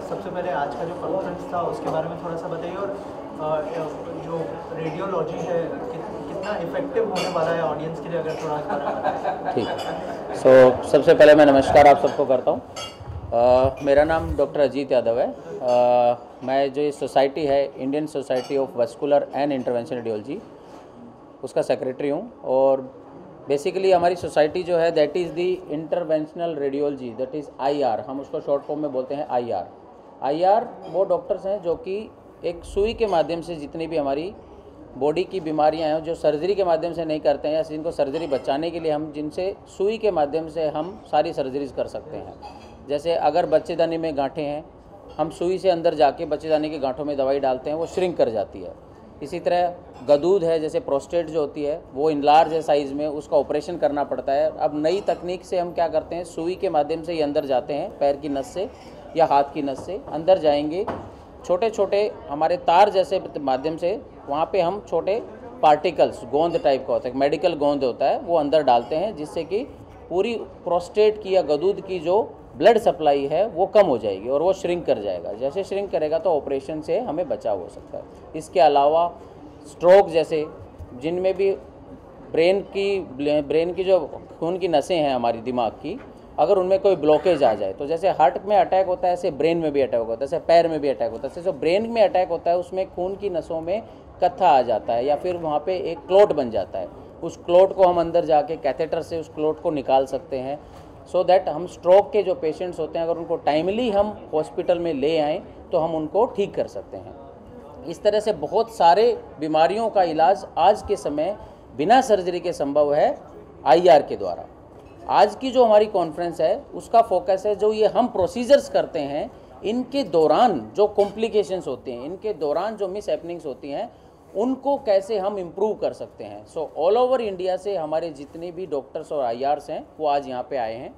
सबसे पहले आज का जो कॉन्फ्रेंस था उसके बारे में थोड़ा सा बताइए, और जो रेडियोलॉजी है कितना इफेक्टिव होने वाला है ऑडियंस के लिए, अगर थोड़ा इस बारे में बताएं। ठीक है। सबसे पहले मैं नमस्कार आप सबको करता हूँ। मेरा नाम डॉक्टर अजीत यादव है। मैं जो ये सोसाइटी है Indian society of vascular and intervention radiology, उसका सेक्रेटरी हूँ। और बेसिकली हमारी सोसाइटी जो है that is the interventional radiology, that is IR, हम उसको शॉर्ट फॉर्म में बोलते हैं IR। वो डॉक्टर्स हैं जो कि एक सुई के माध्यम से जितनी भी हमारी बॉडी की बीमारियां हैं जो सर्जरी के माध्यम से नहीं करते हैं, या जिनको सर्जरी बचाने के लिए हम जिनसे सुई के माध्यम से हम सारी सर्जरीज कर सकते हैं। जैसे अगर बच्चेदानी में गांठें हैं, हम सुई से अंदर जाके बच्चेदानी के गांठों में दवाई डालते हैं, वो श्रिंक कर जाती है। इसी तरह गदूद है, जैसे प्रोस्टेट जो होती है वो इनलार्ज है साइज़ में, उसका ऑपरेशन करना पड़ता है। अब नई तकनीक से हम क्या करते हैं, सुई के माध्यम से ही अंदर जाते हैं, पैर की नस से या हाथ की नस से अंदर जाएंगे, छोटे छोटे हमारे तार जैसे माध्यम से वहाँ पे हम छोटे पार्टिकल्स, गोंद टाइप का होता है, मेडिकल गोंद होता है, वो अंदर डालते हैं, जिससे कि पूरी प्रोस्टेट की या गदूद की जो ब्लड सप्लाई है वो कम हो जाएगी और वो श्रिंक कर जाएगा। जैसे श्रिंक करेगा तो ऑपरेशन से हमें बचाव हो सकता है। इसके अलावा स्ट्रोक जैसे, जिनमें भी ब्रेन की जो खून की नसें हैं हमारी दिमाग की, अगर उनमें कोई ब्लॉकेज आ जाए, तो जैसे हार्ट में अटैक होता है ऐसे ब्रेन में भी अटैक होता है, जैसे पैर में भी अटैक होता है। जैसे जो ब्रेन में अटैक होता है उसमें खून की नसों में कत्था आ जाता है या फिर वहाँ पे एक क्लोट बन जाता है। उस क्लोट को हम अंदर जाके कैथेटर से उस क्लोट को निकाल सकते हैं, सो दैट हम स्ट्रोक के जो पेशेंट्स होते हैं अगर उनको टाइमली हम हॉस्पिटल में ले आएँ तो हम उनको ठीक कर सकते हैं। इस तरह से बहुत सारे बीमारियों का इलाज आज के समय बिना सर्जरी के संभव है IR के द्वारा। आज की जो हमारी कॉन्फ्रेंस है उसका फोकस है जो ये हम प्रोसीजर्स करते हैं, इनके दौरान जो कॉम्प्लिकेशंस होती हैं, इनके दौरान जो मिस हैपनिंग्स होती हैं, उनको कैसे हम इम्प्रूव कर सकते हैं। सो ऑल ओवर इंडिया से हमारे जितने भी डॉक्टर्स और IRs हैं वो आज यहाँ पे आए हैं।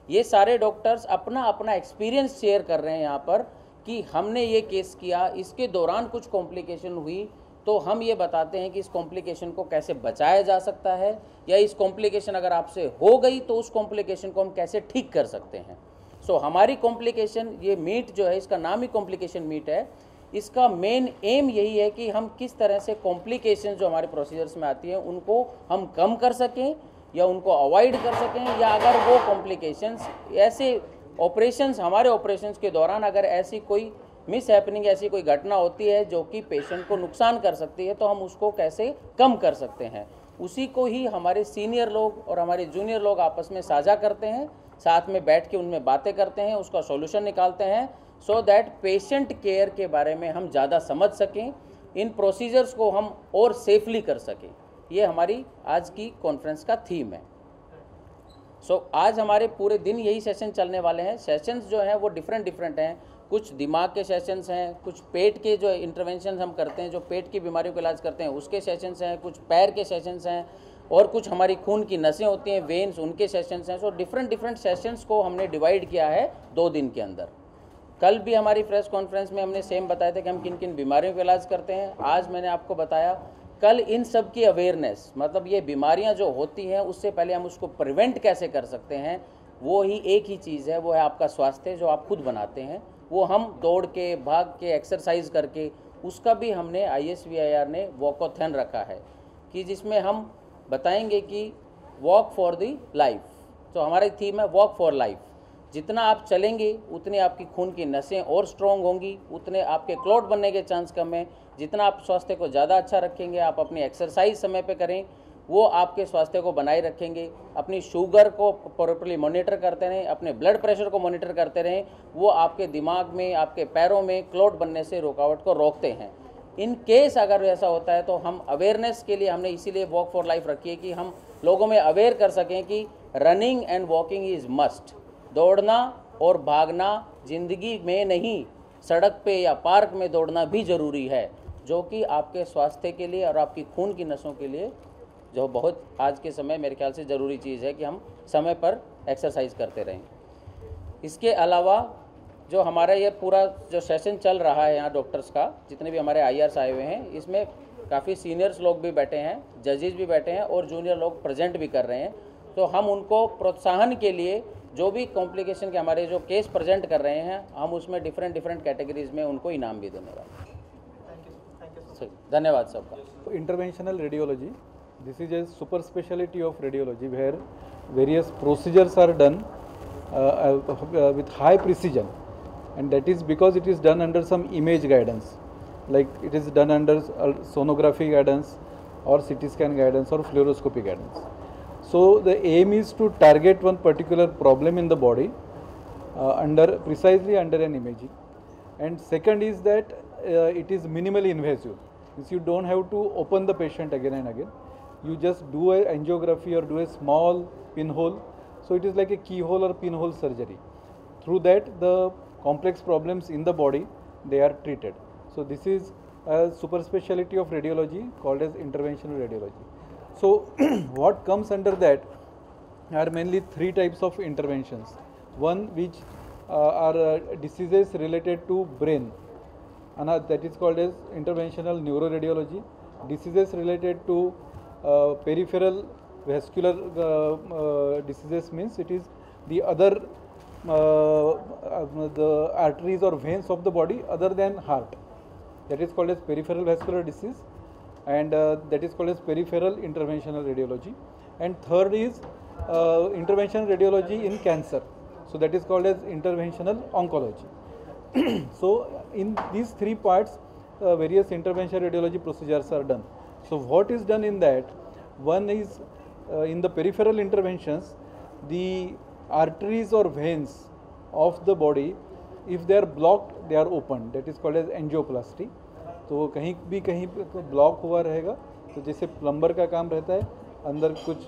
ये सारे डॉक्टर्स अपना अपना एक्सपीरियंस शेयर कर रहे हैं यहाँ पर कि हमने ये केस किया, इसके दौरान कुछ कॉम्प्लिकेशन हुई, तो हम ये बताते हैं कि इस कॉम्प्लिकेशन को कैसे बचाया जा सकता है, या इस कॉम्प्लिकेशन अगर आपसे हो गई तो उस कॉम्प्लिकेशन को हम कैसे ठीक कर सकते हैं। सो हमारी कॉम्प्लिकेशन, ये मीट जो है, इसका नाम ही कॉम्प्लिकेशन मीट है, इसका मेन एम यही है कि हम किस तरह से कॉम्प्लिकेशन जो हमारे प्रोसीजर्स में आती हैं उनको हम कम कर सकें या उनको अवॉइड कर सकें, या अगर वो कॉम्प्लिकेशंस ऐसे ऑपरेशंस, हमारे ऑपरेशंस के दौरान अगर ऐसी कोई मिस हैपनिंग, ऐसी कोई घटना होती है जो कि पेशेंट को नुकसान कर सकती है, तो हम उसको कैसे कम कर सकते हैं। उसी को ही हमारे सीनियर लोग और हमारे जूनियर लोग आपस में साझा करते हैं, साथ में बैठ के उनमें बातें करते हैं, उसका सॉल्यूशन निकालते हैं, सो दैट पेशेंट केयर के बारे में हम ज़्यादा समझ सकें, इन प्रोसीजर्स को हम और सेफली कर सकें। ये हमारी आज की कॉन्फ्रेंस का थीम है। आज हमारे पूरे दिन यही सेशन चलने वाले हैं। सेशंस जो हैं वो डिफरेंट हैं। कुछ दिमाग के सेशंस हैं, कुछ पेट के जो इंटरवेंशन हम करते हैं, जो पेट की बीमारियों का इलाज करते हैं उसके सेशंस हैं, कुछ पैर के सेशंस हैं, और कुछ हमारी खून की नसें होती हैं, वेन्स, उनके सेशंस हैं। डिफरेंट सेशंस को हमने डिवाइड किया है 2 दिन के अंदर। कल भी हमारी प्रेस कॉन्फ्रेंस में हमने सेम बताया था कि हम किन किन बीमारियों का इलाज करते हैं। आज मैंने आपको बताया, कल इन सब की अवेयरनेस, मतलब ये बीमारियां जो होती हैं उससे पहले हम उसको प्रिवेंट कैसे कर सकते हैं, वो ही एक ही चीज़ है, वो है आपका स्वास्थ्य, जो आप खुद बनाते हैं। वो हम दौड़ के, भाग के, एक्सरसाइज करके, उसका भी हमने ISVIR ने वॉकथॉन रखा है कि जिसमें हम बताएंगे कि वॉक फॉर दी लाइफ। तो हमारी थीम है वॉक फॉर लाइफ। जितना आप चलेंगे उतनी आपकी खून की नसें और स्ट्रॉन्ग होंगी, उतने आपके क्लॉट बनने के चांस कम है। जितना आप स्वास्थ्य को ज़्यादा अच्छा रखेंगे, आप अपनी एक्सरसाइज समय पे करें, वो आपके स्वास्थ्य को बनाए रखेंगे। अपनी शुगर को प्रॉपर्ली मॉनिटर करते रहें, अपने ब्लड प्रेशर को मॉनिटर करते रहें, वो आपके दिमाग में, आपके पैरों में क्लॉट बनने से रुकावट को रोकते हैं। इन केस अगर ऐसा होता है तो हम अवेयरनेस के लिए हमने इसीलिए वॉक फॉर लाइफ रखी है कि हम लोगों में अवेयर कर सकें कि running and walking is must. दौड़ना और भागना ज़िंदगी में नहीं, सड़क पे या पार्क में दौड़ना भी ज़रूरी है, जो कि आपके स्वास्थ्य के लिए और आपकी खून की नसों के लिए जो बहुत आज के समय मेरे ख्याल से ज़रूरी चीज़ है कि हम समय पर एक्सरसाइज करते रहें। इसके अलावा जो हमारा ये पूरा जो सेशन चल रहा है यहाँ डॉक्टर्स का, जितने भी हमारे IRs आए हुए हैं, इसमें काफ़ी सीनियर्स लोग भी बैठे हैं, जजेस भी बैठे हैं और जूनियर लोग प्रेजेंट भी कर रहे हैं। तो हम उनको प्रोत्साहन के लिए जो भी कॉम्प्लिकेशन के हमारे जो केस प्रेजेंट कर रहे हैं, हम उसमें डिफरेंट कैटेगरीज में उनको इनाम भी देने वाले हैं। Thank you. धन्यवाद सबका। Interventional radiology, this is a super specialty of radiology where various procedures are done with high precision, and that is because it is done under some image guidance, like it is done under sonography guidance or CT scan guidance or fluoroscopy guidance. So the aim is to target one particular problem in the body precisely under an imaging, and second is that it is minimally invasive. Means you don't have to open the patient again and again. You just do a angiography or do a small pinhole. So it is like a keyhole or pinhole surgery. Through that, the complex problems in the body, they are treated. So this is a super specialty of radiology called as interventional radiology. So what comes under that are mainly three types of interventions. One which are diseases related to brain, and that is called as interventional neuroradiology. Diseases related to peripheral vascular diseases means it is the other the arteries or veins of the body other than heart. That is called as peripheral vascular disease, and that is called as peripheral interventional radiology. And third is interventional radiology in cancer. So that is called as interventional oncology. So in these three parts, various interventional radiology procedures are done. So what is done in that? One is in the peripheral interventions, the arteries or veins of the body, if they are blocked, they are opened. That is called as angioplasty. तो कहीं भी block हुआ रहेगा, तो जैसे plumber का काम रहता है, अंदर कुछ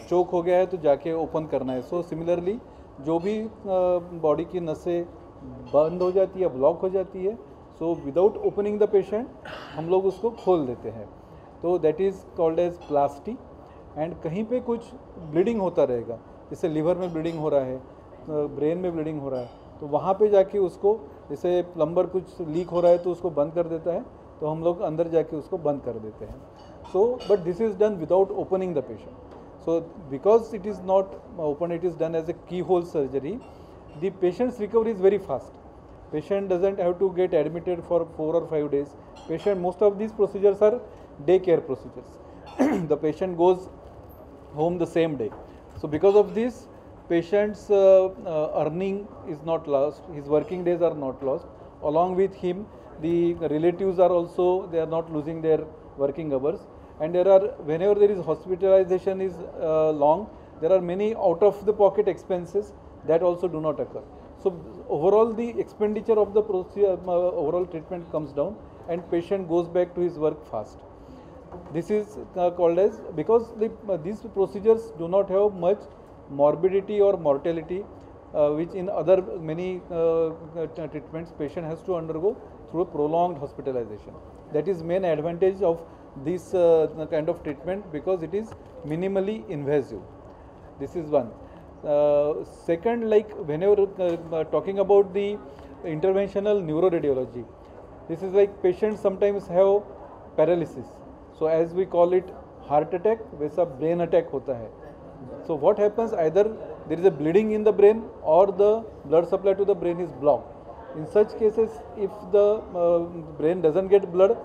चोक हो गया है तो जाके ओपन करना है. सो सिमिलरली जो भी बॉडी की नसें बंद हो जाती है, ब्लॉक हो जाती है, so without opening the patient हम लोग उसको खोल देते हैं. तो that is called angioplasty. And कहीं पे कुछ ब्लीडिंग होता रहेगा, जैसे लीवर में ब्लीडिंग हो रहा है, ब्रेन में ब्लीडिंग हो रहा है, तो वहाँ पे जाके उसको, जैसे प्लम्बर कुछ लीक हो रहा है तो उसको बंद कर देता है, तो हम लोग अंदर जाके उसको बंद कर देते हैं. So but this is done without opening the patient. So because it is not open, it is done as a keyhole surgery, the patient's recovery is very fast. Patient doesn't have to get admitted for 4 or 5 days. Most of these procedures are daycare procedures. The patient goes home the same day. So because of this, patient's earning is not lost, his working days are not lost. Along with him, the relatives are also, they are not losing their working hours. And there are, whenever there is hospitalization is long, there are many out of the pocket expenses that also do not occur. So overall the expenditure of the procedure, overall treatment comes down, and patient goes back to his work fast. This is called as, because these procedures do not have much morbidity or mortality, which in other many treatments patient has to undergo through a prolonged hospitalization. That is main advantage of this kind of treatment, because it is minimally invasive. This is one. Second, like whenever talking about the interventional neuroradiology, this is like patients sometimes have paralysis. So as we call it heart attack, वैसा brain attack होता है. So what happens, either there is a bleeding in the brain or the blood supply to the brain is blocked. In such cases, if the brain doesn't get blood,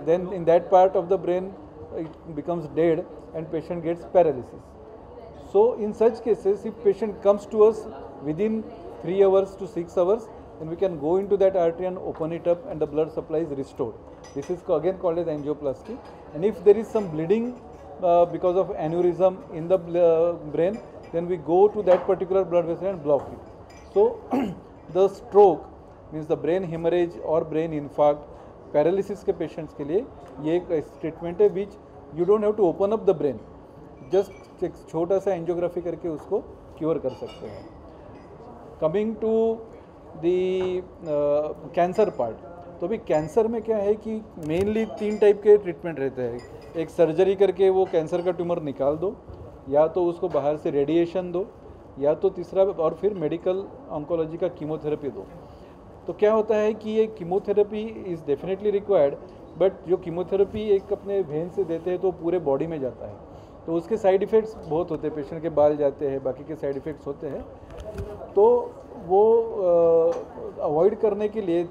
then in that part of the brain it becomes dead and patient gets paralysis. So in such cases, if patient comes to us within 3 hours to 6 hours, then we can go into that artery and open it up and the blood supply is restored. This is again called as angioplasty. And if there is some bleeding because of aneurysm in the brain, then we go to that particular blood vessel and block it. So the stroke means the brain hemorrhage or brain infarct, paralysis के patients के लिए ये एक treatment है which you don't have to open up the brain, just एक छोटा सा angiography करके उसको क्योर कर सकते हैं. Coming to the cancer part, तो अभी कैंसर में क्या है कि मेनली 3 टाइप के ट्रीटमेंट रहते हैं. एक सर्जरी करके वो कैंसर का ट्यूमर निकाल दो, या तो उसको बाहर से रेडिएशन दो, या तो तीसरा और फिर मेडिकल ऑन्कोलॉजी का कीमोथेरेपी दो. तो क्या होता है कि ये chemotherapy is definitely required, but जो कीमोथेरेपी एक अपने वेन से देते हैं तो पूरे बॉडी में जाता है. तो उसके साइड इफ़ेक्ट्स बहुत होते हैं, पेशेंट के बाल जाते हैं, बाकी के साइड इफ़ेक्ट्स होते हैं। तो वो अवॉइड करने के लिए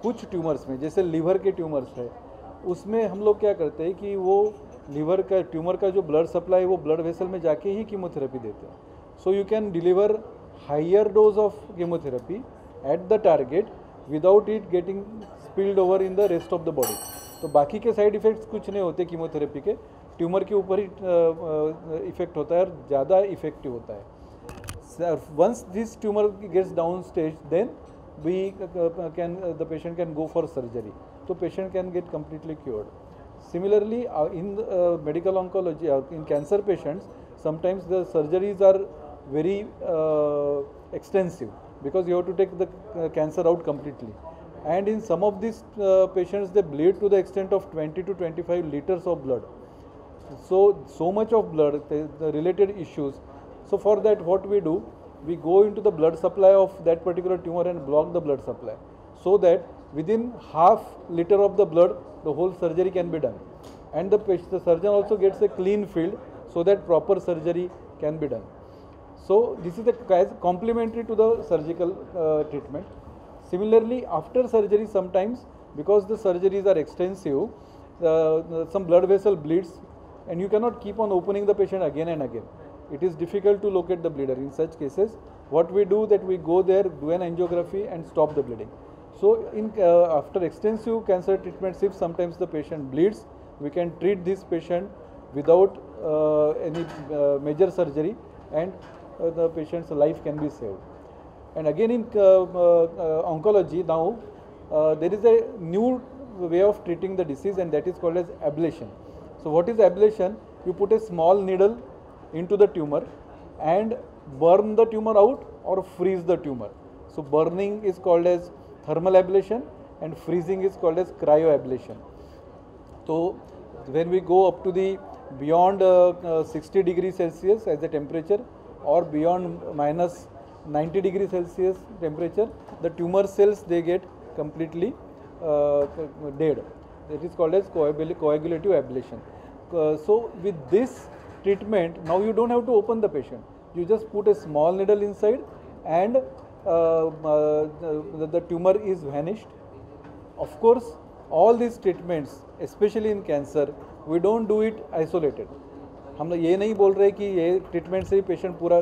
कुछ ट्यूमर्स में, जैसे लीवर के ट्यूमर्स है, उसमें हम लोग क्या करते हैं कि वो लीवर का ट्यूमर का जो ब्लड सप्लाई वो ब्लड वेसल में जाके ही कीमोथेरेपी देते हैं। So you can deliver higher dose of chemotherapy at the target without it getting spilled over in the rest of the body. तो बाकी के साइड इफ़ेक्ट्स कुछ नहीं होते कीमोथेरेपी के, ट्यूमर के ऊपर ही इफेक्ट होता है और ज़्यादा इफेक्टिव होता है। Once this tumour gets down stage, then we the patient can go for surgery, so patient can get completely cured. Similarly, in medical oncology, in cancer patients, sometimes the surgeries are very extensive because you have to take the cancer out completely, and in some of these patients they bleed to the extent of 20 to 25 liters of blood. So much of blood, the related issues. So for that, what we do, we go into the blood supply of that particular tumor and block the blood supply, so that within half liter of the blood the whole surgery can be done, and the surgeon also gets a clean field so that proper surgery can be done. So this is complementary to the surgical treatment. Similarly, after surgery, sometimes because the surgeries are extensive, some blood vessel bleeds and you cannot keep on opening the patient again and again. It is difficult to locate the bleeder. In such cases, what we do, that we go there, do an angiography and stop the bleeding. So after extensive cancer treatments, if sometimes the patient bleeds, we can treat this patient without any major surgery, and the patient's life can be saved. And again, in oncology now, there is a new way of treating the disease, and that is called as ablation. So what is ablation? You put a small needle into the tumor and burn the tumor out or freeze the tumor. So burning is called as thermal ablation and freezing is called as cryoablation. So when we go up to the beyond 60 degrees Celsius as the temperature, or beyond minus 90 degrees Celsius temperature, the tumor cells, they get completely dead. That is called as coagulative ablation. So with this treatment, now you don't have to open the patient. You just put a small needle inside and the tumor is vanished. Of course, all these treatments, especially in cancer, we don't do it isolated. हम ये नहीं बोल रहे कि ये treatment से ही patient पूरा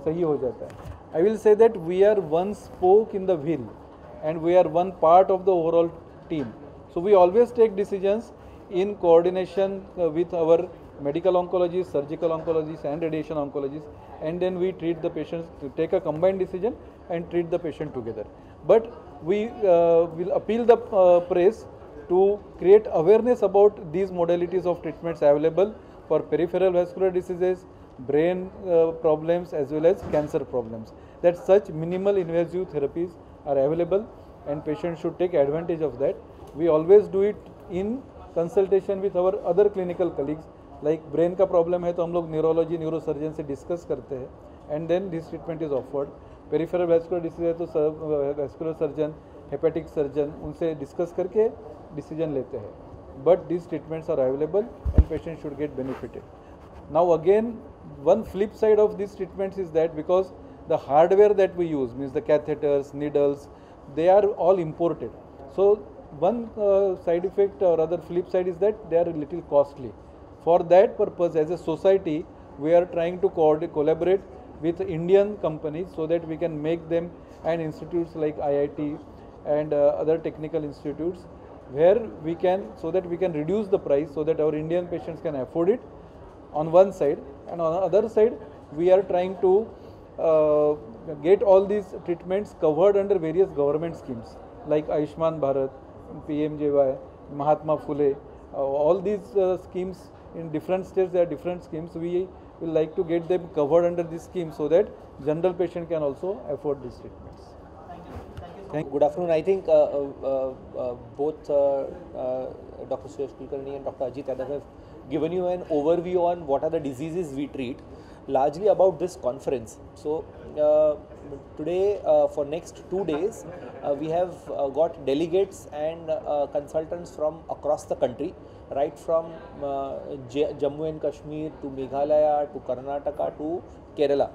सही हो जाता है. I will say that we are one spoke in the wheel and we are one part of the overall team. So we always take decisions in coordination with our medical oncologists, surgical oncologists and radiation oncologists, and then we treat the patients, to take a combined decision and treat the patient together. But we will appeal the press to create awareness about these modalities of treatments available for peripheral vascular diseases, brain problems as well as cancer problems, that such minimal invasive therapies are available and patients should take advantage of that. We always do it in consultation with our other clinical colleagues. Like brain का problem है तो हम लोग neurology, neurosurgeon से discuss करते हैं and then this treatment is offered. Peripheral vascular disease है तो vascular surgeon, hepatic surgeon उनसे discuss करके decision लेते हैं. But these treatments are available and patients should get benefited. Now again, one flip side of these treatments is that because the hardware that we use, means the catheters, needles, they are all imported. So one side effect or other flip side is that they are a little costly. For that purpose, as a society, we are trying to collaborate with Indian companies so that we can make them, and institutes like IIT and other technical institutes, where we can, so that we can reduce the price so that our Indian patients can afford it on one side, and on the other side we are trying to get all these treatments covered under various government schemes like Ayushman Bharat, PMJY, Mahatma Phule, all these schemes in different states. There are different schemes. We will like to get them covered under this scheme so that general patient can also afford these treatments. Thank you. Good afternoon. I think both Dr. Suyash Kulkarni and Dr. Ajit Yadav have given you an overview on what are the diseases we treat, largely about this conference. So today for next 2 days we have got delegates and consultants from across the country, right from Jammu and Kashmir to Meghalaya to Karnataka to Kerala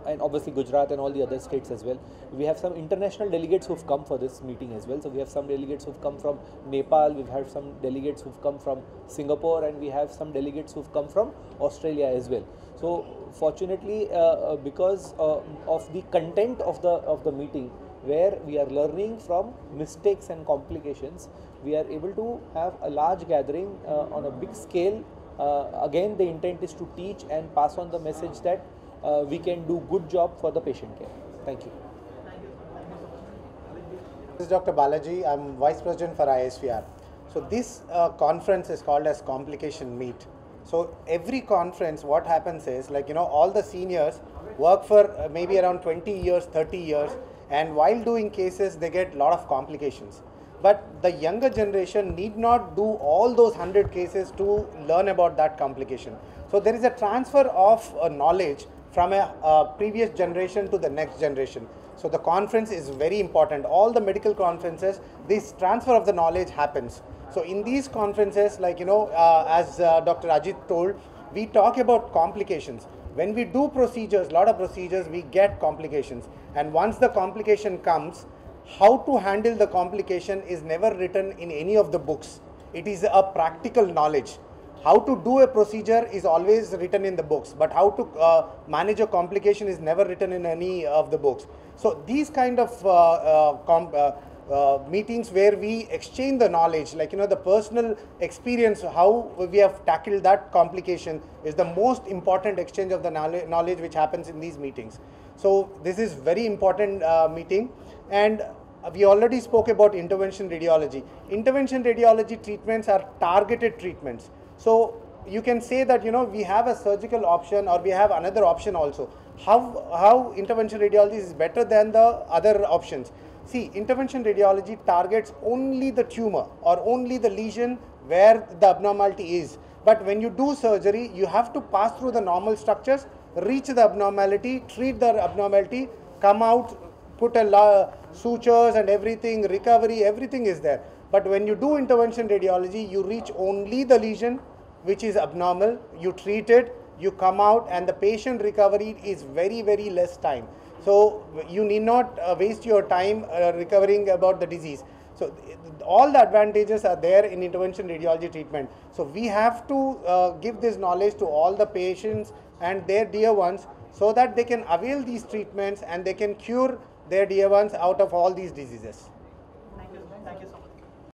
and obviously Gujarat and all the other states as well. We have some international delegates who've come for this meeting as well. So we have some delegates who've come from Nepal, we've had some delegates who've come from Singapore, and we have some delegates who've come from Australia as well. So fortunately, because of the content of the meeting, where we are learning from mistakes and complications, we are able to have a large gathering on a big scale. Again, the intent is to teach and pass on the message that we can do good job for the patient care. Thank you. This is Dr. Balaji. I'm Vice President for ISVR. So this conference is called as Complication Meet. So every conference, what happens is, like, all the seniors work for maybe around 20 years, 30 years, and while doing cases, they get a lot of complications. But the younger generation need not do all those 100 cases to learn about that complication. So there is a transfer of knowledge from a previous generation to the next generation. So the conference is very important. All the medical conferences, this transfer of the knowledge happens. So in these conferences, like, as Dr. Ajit told, we talk about complications. When we do procedures, lot of procedures, we get complications. And once the complication comes, how to handle the complication is never written in any of the books. It is a practical knowledge. How to do a procedure is always written in the books, but how to manage a complication is never written in any of the books. So these kind of meetings where we exchange the knowledge, like, the personal experience, how we have tackled that complication, is the most important exchange of the knowledge which happens in these meetings. So this is very important meeting. And we already spoke about intervention radiology. Intervention radiology treatments are targeted treatments. So you can say that, we have a surgical option or we have another option also. How intervention radiology is better than the other options? See, intervention radiology targets only the tumor or only the lesion where the abnormality is. But when you do surgery, you have to pass through the normal structures, reach the abnormality, treat the abnormality, come out, put a sutures and everything, recovery, everything is there. But when you do intervention radiology, you reach only the lesion which is abnormal, you treat it, you come out, and the patient recovery is very, very less time. So you need not waste your time recovering about the disease. So all the advantages are there in intervention radiology treatment. So we have to give this knowledge to all the patients and their dear ones, so that they can avail these treatments and they can cure their dear ones out of all these diseases.